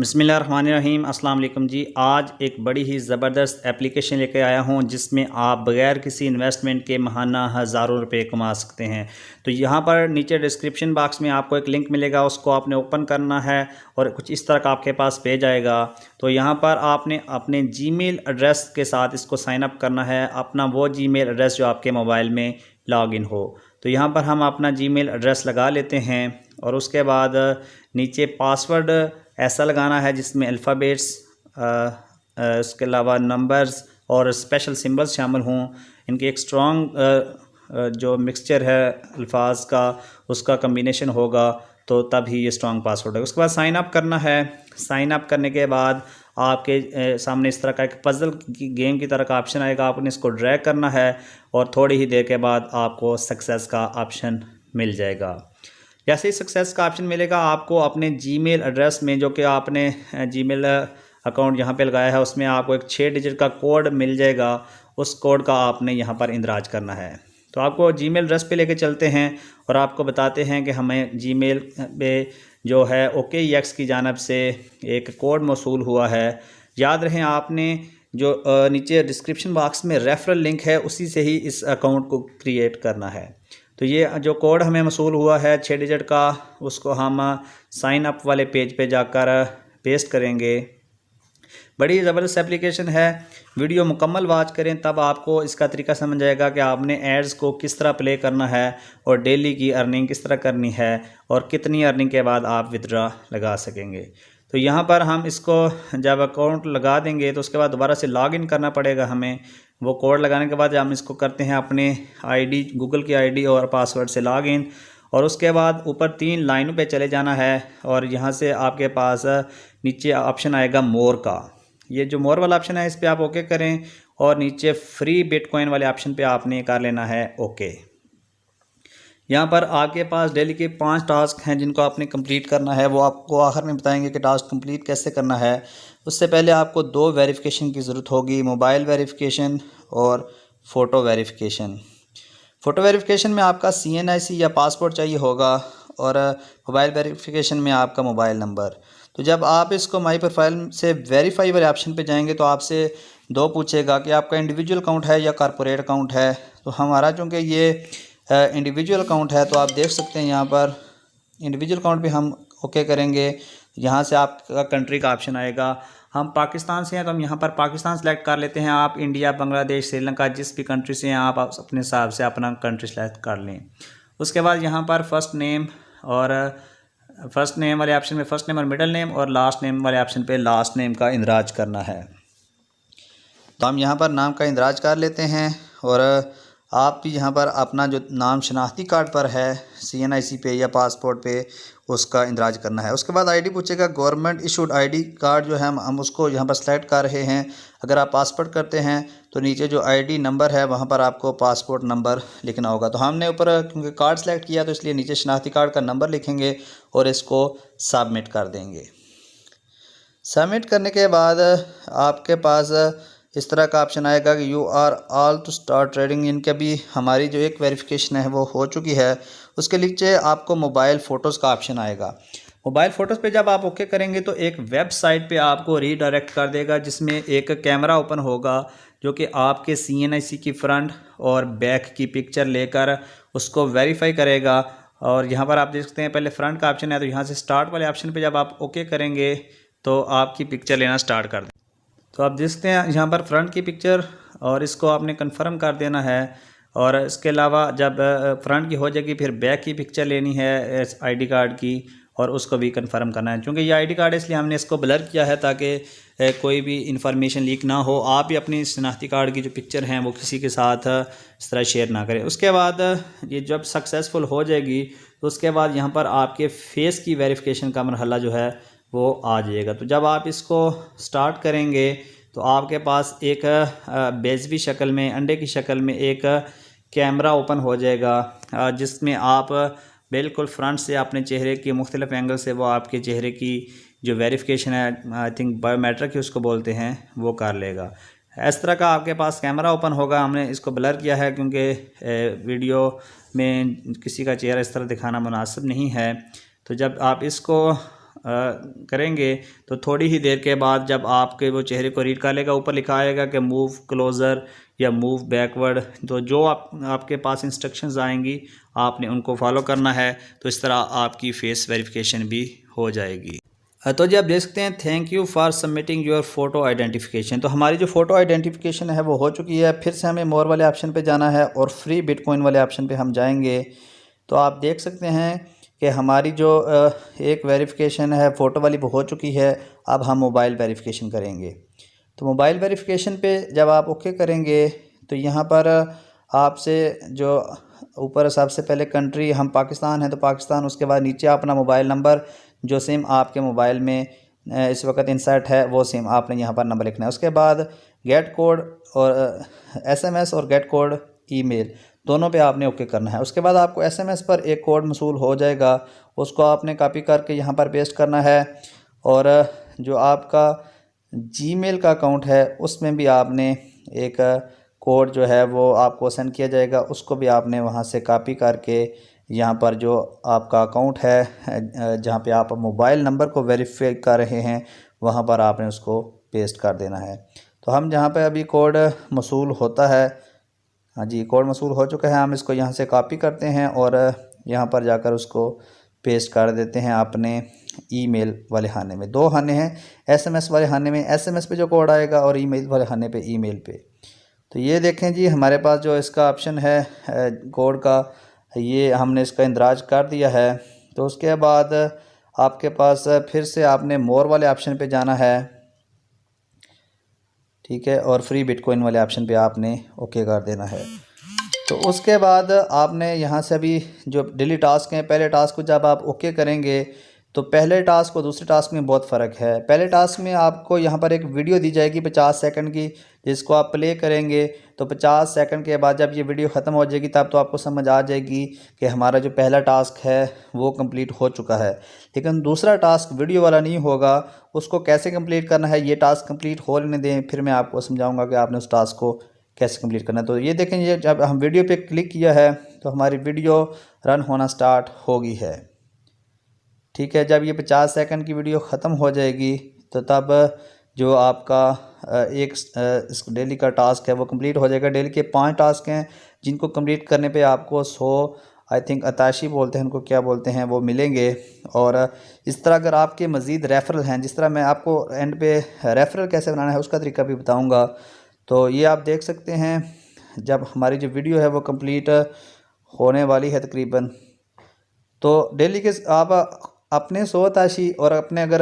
बिस्मिल्लाहिर्रहमानिर्रहीम अस्सलाम वालेकुम जी। आज एक बड़ी ही ज़बरदस्त एप्लीकेशन लेकर आया हूँ जिसमें आप बग़ैर किसी इन्वेस्टमेंट के माहाना हज़ारों रुपए कमा सकते हैं। तो यहाँ पर नीचे डिस्क्रिप्शन बॉक्स में आपको एक लिंक मिलेगा, उसको आपने ओपन करना है और कुछ इस तरह का आपके पास पेज आएगा। तो यहाँ पर आपने अपने जीमेल एड्रेस के साथ इसको साइन अप करना है, अपना वो जीमेल एड्रेस जो आपके मोबाइल में लॉगिन हो। तो यहाँ पर हम अपना जीमेल एड्रेस लगा लेते हैं और उसके बाद नीचे पासवर्ड ऐसा लगाना है जिसमें अल्फ़ाबेट्स उसके अलावा नंबर्स और स्पेशल सिंबल्स शामिल हों। इनकी एक स्ट्रॉन्ग जो मिक्सचर है अल्फाज का, उसका कम्बिनेशन होगा तो तब ही ये स्ट्रॉन्ग पासवर्ड है। उसके बाद साइन अप करना है। साइन अप करने के बाद आपके सामने इस तरह का एक पज़ल की गेम की तरह का ऑप्शन आएगा, आपने इसको ड्रैग करना है और थोड़ी ही देर के बाद आपको सक्सेस का ऑप्शन मिल जाएगा। जैसे ही सक्सेस का ऑप्शन मिलेगा आपको अपने जीमेल एड्रेस में, जो कि आपने जीमेल अकाउंट यहाँ पे लगाया है, उसमें आपको एक 6 डिजिट का कोड मिल जाएगा। उस कोड का आपने यहाँ पर इंदराज करना है। तो आपको जीमेल एड्रेस पे लेके चलते हैं और आपको बताते हैं कि हमें जीमेल पे जो है OKEX की जानिब से एक कोड मौसूल हुआ है। याद रहे आपने जो नीचे डिस्क्रिप्शन बॉक्स में रेफरल लिंक है उसी से ही इस अकाउंट को क्रिएट करना है। तो ये जो कोड हमें मौसूल हुआ है 6 डिजिट का, उसको हम साइन अप वाले पेज पे जाकर पेस्ट करेंगे। बड़ी ज़बरदस्त एप्लीकेशन है, वीडियो मुकम्मल वॉच करें तब आपको इसका तरीका समझ आएगा कि आपने एड्स को किस तरह प्ले करना है और डेली की अर्निंग किस तरह करनी है और कितनी अर्निंग के बाद आप विथड्रॉ लगा सकेंगे। तो यहाँ पर हम इसको जब अकाउंट लगा देंगे तो उसके बाद दोबारा से लॉगिन करना पड़ेगा हमें। वो कोड लगाने के बाद हम इसको करते हैं अपने आईडी, गूगल की आईडी और पासवर्ड से लॉगिन, और उसके बाद ऊपर 3 लाइनों पे चले जाना है और यहाँ से आपके पास नीचे ऑप्शन आएगा मोर का। ये जो मोर वाला ऑप्शन है इस पर आप ओके करें और नीचे फ्री बिटकॉइन वाले ऑप्शन पे आपने कर लेना है ओके। यहाँ पर आपके पास डेली के 5 टास्क हैं जिनको आपने कंप्लीट करना है। वो आपको आखिर में बताएंगे कि टास्क कंप्लीट कैसे करना है। उससे पहले आपको 2 वेरिफिकेशन की ज़रूरत होगी, मोबाइल वेरिफिकेशन और फ़ोटो वेरिफिकेशन। फ़ोटो वेरिफिकेशन में आपका CNIC या पासपोर्ट चाहिए होगा और मोबाइल वेरिफिकेशन में आपका मोबाइल नंबर। तो जब आप इसको माई प्रोफाइल से वेरीफाई वाले ऑप्शन पे जाएंगे तो आपसे 2 पूछेगा कि आपका इंडिविजुअल अकाउंट है या कॉरपोरेट अकाउंट है। तो हमारा चूँकि ये इंडिविजुअल अकाउंट है तो आप देख सकते हैं यहाँ पर इंडिविजुअल अकाउंट पे हम ओके करेंगे। यहाँ से आपका कंट्री का ऑप्शन आएगा। हम पाकिस्तान से हैं तो हम यहाँ पर पाकिस्तान सेलेक्ट कर लेते हैं। आप इंडिया, बांग्लादेश, श्रीलंका जिस भी कंट्री से हैं आप अपने हिसाब से अपना कंट्री सेलेक्ट कर लें। उसके बाद यहाँ पर फर्स्ट नेम वाले ऑप्शन में फ़र्स्ट नेम और मिडिल नेम और लास्ट नेम वाले ऑप्शन पे लास्ट नेम का इंदराज करना है। तो हम यहाँ पर नाम का इंदराज कर लेते हैं और आप भी यहाँ पर अपना जो नाम शनाख्ती कार्ड पर है CNIC पे या पासपोर्ट पे उसका इंदराज करना है। उसके बाद आईडी पूछेगा, गवर्नमेंट इशूड आईडी कार्ड जो है हम उसको यहाँ पर सेलेक्ट कर रहे हैं। अगर आप पासपोर्ट करते हैं तो नीचे जो आईडी नंबर है वहाँ पर आपको पासपोर्ट नंबर लिखना होगा। तो हमने ऊपर क्योंकि कार्ड सेलेक्ट किया तो इसलिए नीचे शनाख्ती कार्ड का नंबर लिखेंगे और इसको सबमिट कर देंगे। सबमिट करने के बाद आपके पास इस तरह का ऑप्शन आएगा कि you are all to start trading. इनके भी हमारी जो एक वेरिफिकेशन है वो हो चुकी है। उसके नीचे आपको मोबाइल फ़ोटोज़ का ऑप्शन आएगा। मोबाइल फ़ोटोज़ पे जब आप ओके करेंगे तो एक वेबसाइट पे आपको रीडायरेक्ट कर देगा जिसमें एक कैमरा ओपन होगा जो कि आपके CNIC की फ्रंट और बैक की पिक्चर लेकर उसको वेरीफाई करेगा। और यहाँ पर आप देख सकते हैं पहले फ्रंट का ऑप्शन है, तो यहाँ से स्टार्ट वाले ऑप्शन पे जब आप ओके करेंगे तो आपकी पिक्चर लेना स्टार्ट कर दें। तो आप देखते हैं यहाँ पर फ्रंट की पिक्चर और इसको आपने कंफर्म कर देना है। और इसके अलावा जब फ्रंट की हो जाएगी फिर बैक की पिक्चर लेनी है आईडी कार्ड की और उसको भी कंफर्म करना है। क्योंकि ये आईडी कार्ड है इसलिए हमने इसको ब्लर किया है ताकि कोई भी इंफॉर्मेशन लीक ना हो। आप भी अपनी शनाख्ती कार्ड की जो पिक्चर हैं वो किसी के साथ इस तरह शेयर ना करें। उसके बाद ये जब सक्सेसफुल हो जाएगी तो उसके बाद यहाँ पर आपके फेस की वेरिफिकेशन का मरहला जो है वो आ जाएगा। तो जब आप इसको स्टार्ट करेंगे तो आपके पास एक बेजवी शक्ल में, अंडे की शक्ल में एक कैमरा ओपन हो जाएगा जिसमें आप बिल्कुल फ्रंट से अपने चेहरे के मुख्तलिफ एंगल से वो आपके चेहरे की जो वेरिफिकेशन है, आई थिंक बायोमेट्रिक ही उसको बोलते हैं, वो कर लेगा। इस तरह का आपके पास कैमरा ओपन होगा। हमने इसको ब्लर किया है क्योंकि वीडियो में किसी का चेहरा इस तरह दिखाना मुनासिब नहीं है। तो जब आप इसको करेंगे तो थोड़ी ही देर के बाद जब आपके वो चेहरे को रीड कर लेगा, ऊपर लिखा आएगा कि मूव क्लोज़र या मूव बैकवर्ड, तो जो आपके पास इंस्ट्रक्शंस आएंगी आपने उनको फॉलो करना है। तो इस तरह आपकी फेस वेरिफिकेशन भी हो जाएगी। तो जी आप देख सकते हैं, thank you for submitting your photo identification. तो हमारी जो फ़ोटो आइडेंटिफिकेशन है वो हो चुकी है। फिर से हमें मोर वाले ऑप्शन पे जाना है और फ्री बिटकॉइन वाले ऑप्शन पे हम जाएंगे। तो आप देख सकते हैं कि हमारी जो एक वेरिफिकेशन है फ़ोटो वाली वो हो चुकी है। अब हम मोबाइल वेरिफिकेशन करेंगे। तो मोबाइल वेरिफिकेशन पे जब आप ओके करेंगे तो यहाँ पर आपसे जो ऊपर सबसे पहले कंट्री हम पाकिस्तान है तो पाकिस्तान, उसके बाद नीचे अपना मोबाइल नंबर जो सिम आपके मोबाइल में इस वक्त इंसर्ट है वो सिम आपने यहाँ पर नंबर लिखना है। उसके बाद गेट कोड और SMS और गेट कोड ईमेल दोनों पे आपने ओके करना है। उसके बाद आपको SMS पर एक कोड मसूल हो जाएगा, उसको आपने कॉपी करके यहाँ पर पेस्ट करना है। और जो आपका जीमेल का अकाउंट है उसमें भी आपने एक कोड जो है वो आपको सेंड किया जाएगा, उसको भी आपने वहाँ से कॉपी करके यहाँ पर जो आपका अकाउंट है जहाँ पे आप मोबाइल नंबर को वेरीफाई कर रहे हैं वहाँ पर आपने उसको पेस्ट कर देना है। तो हम जहाँ पे अभी कोड मसूल होता है, हाँ जी कोड मसूल हो चुका है, हम इसको यहाँ से कॉपी करते हैं और यहाँ पर जाकर उसको पेस्ट कर देते हैं अपने ईमेल वाले खाने में। दो खाने हैं, SMS वाले खाने में SMS पे जो कोड आएगा और ईमेल वाले खाने पे ईमेल पे। तो ये देखें जी हमारे पास जो इसका ऑप्शन है कोड का, ये हमने इसका इंदराज कर दिया है। तो उसके बाद आपके पास फिर से आपने मोर वाले ऑप्शन पे जाना है, ठीक है, और फ्री बिटकॉइन वाले ऑप्शन पे आपने ओके कर देना है। तो उसके बाद आपने यहाँ से अभी जो डेली टास्क हैं, पहले टास्क को जब आप ओके करेंगे तो पहले टास्क और दूसरे टास्क में बहुत फ़र्क है। पहले टास्क में आपको यहाँ पर एक वीडियो दी जाएगी 50 सेकंड की, जिसको आप प्ले करेंगे तो 50 सेकंड के बाद जब ये वीडियो ख़त्म हो जाएगी तब तो आपको समझ आ जाएगी कि हमारा जो पहला टास्क है वो कंप्लीट हो चुका है। लेकिन दूसरा टास्क वीडियो वाला नहीं होगा, उसको कैसे कंप्लीट करना है ये टास्क कंप्लीट हो लेने दें, फिर मैं आपको समझाऊँगा कि आपने उस टास्क को कैसे कंप्लीट करना है। तो ये देखें, ये जब हम वीडियो पे क्लिक किया है तो हमारी वीडियो रन होना स्टार्ट हो गई है, ठीक है। जब ये 50 सेकंड की वीडियो ख़त्म हो जाएगी तो तब जो आपका एक इस डेली का टास्क है वो कंप्लीट हो जाएगा। डेली के 5 टास्क हैं जिनको कंप्लीट करने पे आपको 100 आई थिंक अताशी बोलते हैं, उनको क्या बोलते हैं, वो मिलेंगे। और इस तरह अगर आपके मज़ीद रेफ़रल हैं, जिस तरह मैं आपको एंड पे रेफ़रल कैसे बनाना है उसका तरीका भी बताऊँगा। तो ये आप देख सकते हैं जब हमारी जो वीडियो है वो कंप्लीट होने वाली है तकरीबन, तो डेली के आप अपने 100 अताशी और अपने अगर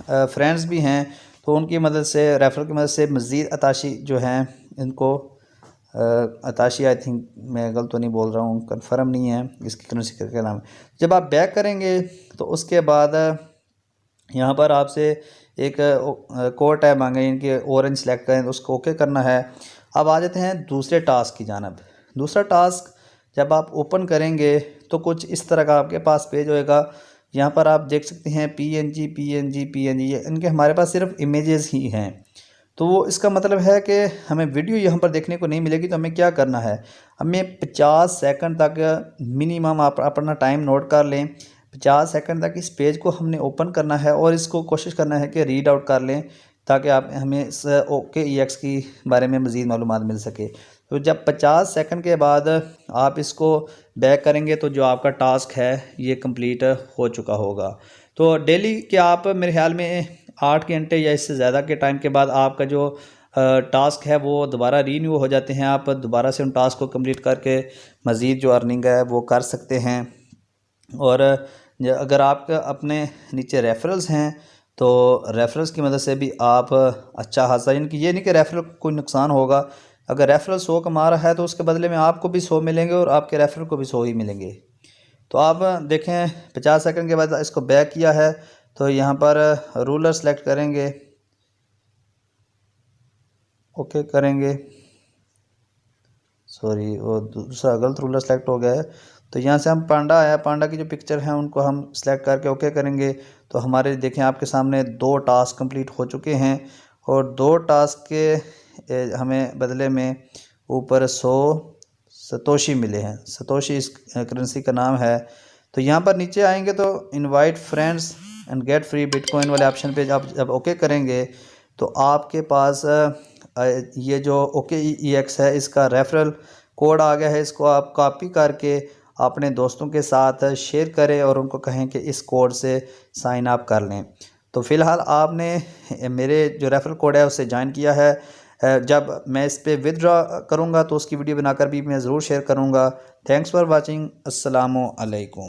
फ्रेंड्स भी हैं तो उनकी मदद से, रेफरल की मदद से मज़ीद अताशी जो हैं इनको अताशी, आई थिंक मैं गलत तो नहीं बोल रहा हूँ, कन्फर्म नहीं है इसकी करेंसी का नाम। जब आप बैक करेंगे तो उसके बाद यहाँ पर आपसे एक कोड टैब मांगे, इनके ऑरेंज सेलेक्ट करें तो उसको ओके करना है। अब आ जाते हैं दूसरे टास्क की जानब। दूसरा टास्क जब आप ओपन करेंगे तो कुछ इस तरह का आपके पास पेज होएगा। यहाँ पर आप देख सकते हैं PNG ये इनके हमारे पास सिर्फ इमेजेस ही हैं। तो वो इसका मतलब है कि हमें वीडियो यहाँ पर देखने को नहीं मिलेगी। तो हमें क्या करना है, हमें 50 सेकंड तक मिनिमम आप अपना टाइम नोट कर लें। 50 सेकंड तक इस पेज को हमने ओपन करना है और इसको कोशिश करना है कि रीड आउट कर लें ताकि आप हमें इस OKEX की बारे में मज़ीद मालूमात मिल सके। तो जब 50 सेकंड के बाद आप इसको बैक करेंगे तो जो आपका टास्क है ये कंप्लीट हो चुका होगा। तो डेली के आप मेरे ख्याल में 8 घंटे या इससे ज़्यादा के टाइम के बाद आपका जो टास्क है वो दोबारा रीन्यू हो जाते हैं। आप दोबारा से उन टास्क को कंप्लीट करके मज़ीद जो अर्निंग है वो कर सकते हैं। और अगर आपका अपने नीचे रेफरल्स हैं तो रेफरल्स की मदद से भी आप अच्छा खासा, यानी ये नहीं कि रेफरल को कोई नुकसान होगा। अगर रेफरल 100 कमा रहा है तो उसके बदले में आपको भी 100 मिलेंगे और आपके रेफरल को भी 100 ही मिलेंगे। तो आप देखें 50 सेकंड के बाद इसको बैक किया है तो यहाँ पर रूलर सेलेक्ट करेंगे, ओके करेंगे, सॉरी वो दूसरा गलत रूलर सेलेक्ट हो गया है। तो यहाँ से हम पांडा आया, पांडा की जो पिक्चर है उनको हम सेलेक्ट करके ओके करेंगे। तो हमारे देखें आपके सामने 2 टास्क कंप्लीट हो चुके हैं और 2 टास्क के हमें बदले में ऊपर 100 सतोशी मिले हैं। सतोशी इस करेंसी का नाम है। तो यहाँ पर नीचे आएंगे तो invite friends and get free bitcoin वाले ऑप्शन पे जब ओके करेंगे तो आपके पास ये जो OKEX है इसका रेफरल कोड आ गया है। इसको आप कॉपी करके अपने दोस्तों के साथ शेयर करें और उनको कहें कि इस कोड से साइन अप कर लें। तो फ़िलहाल आपने मेरे जो रेफरल कोड है उससे ज्वाइन किया है। जब मैं इस पर विदड्रॉ करूँगा तो उसकी वीडियो बनाकर भी मैं ज़रूर शेयर करूँगा। Thanks for watching. अस्सलामु अलैकुम।